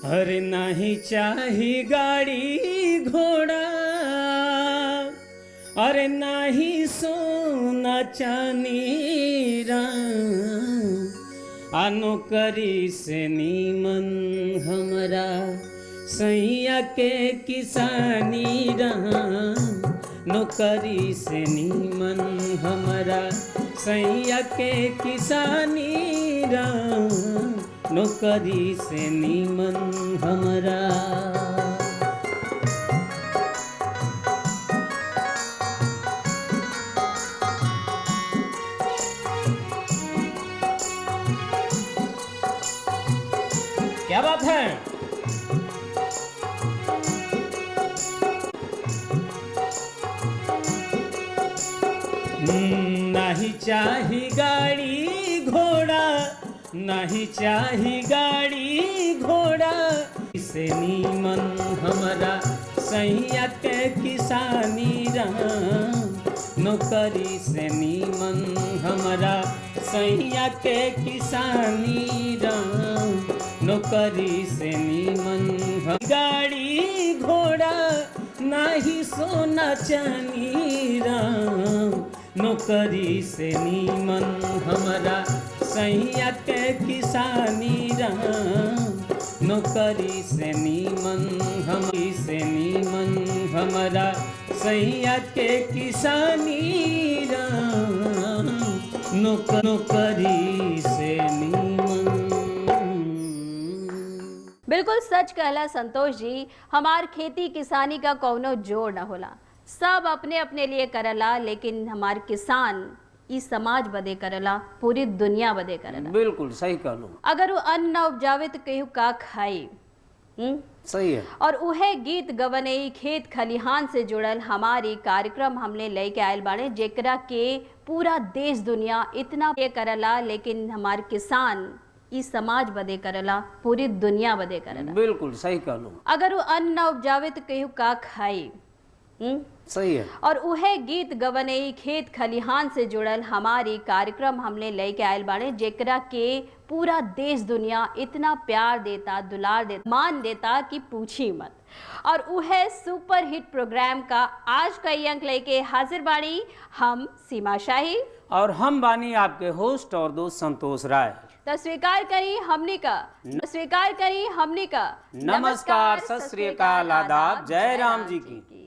अरे नहीं चाही गाड़ी घोड़ा, अरे नहीं सोना चांदी नौकरी से नीमन हमरा सैया के किसानी नौकरी से नीमन हमरा सैया के किसानी नौकरी से नीमन हमरा। क्या बात है? नहीं चाही गाड़ी घोड़ा, नहीं चाही गाड़ी घोड़ा से नीमन हमरा सैया के किसानी नौकरी से नीमन हमरा सैया के किसानी नौकरी से नीमन हम। गाड़ी घोड़ा नहीं सोना चांदी नौकरी से नीमन हमरा सैया के किसानी नौकरी से नीमन हम से नीमन हमरा सैया के किसानी नौकरी से नीमन। बिल्कुल सच कहला संतोष जी, हमार खेती किसानी का कौनो जोड़ न होला, सब अपने अपने लिए करला, लेकिन हमार किसान इस समाज बदे करला, पूरी दुनिया बदे करला। बिल्कुल सही कहलो। अगर वो अन्न न उपजावे तो केहू का खाई। सही है। और उहे गीत गवने खेत खलिहान से जुड़ल हमारी कार्यक्रम हमने लेके आयल बाड़े, जेकरा के पूरा देश दुनिया इतना ये करला, लेकिन हमार किसान इस समाज बदे करला, पूरी दुनिया बदे करला। बिल्कुल सही कहलो। अगर वो अन्न न उपजावे तो केहू का खाई। सही है। और उहे गीत गवने खेत खलिहान से जुड़ल हमारी कार्यक्रम हमने लेके आयल बाड़े, जेकरा के पूरा देश दुनिया इतना प्यार देता, दुलार देता, मान देता कि पूछी मत। और उहे सुपर हिट प्रोग्राम का आज का अंक लेके हाजिर बाड़ी हम सीमा शाही और हम बानी आपके होस्ट और दोस्त संतोष राय। तो स्वीकार करी हमने का, स्वीकार करी हमने का नमस्कार, सत श्री अकाल, आदाब, जय राम जी की।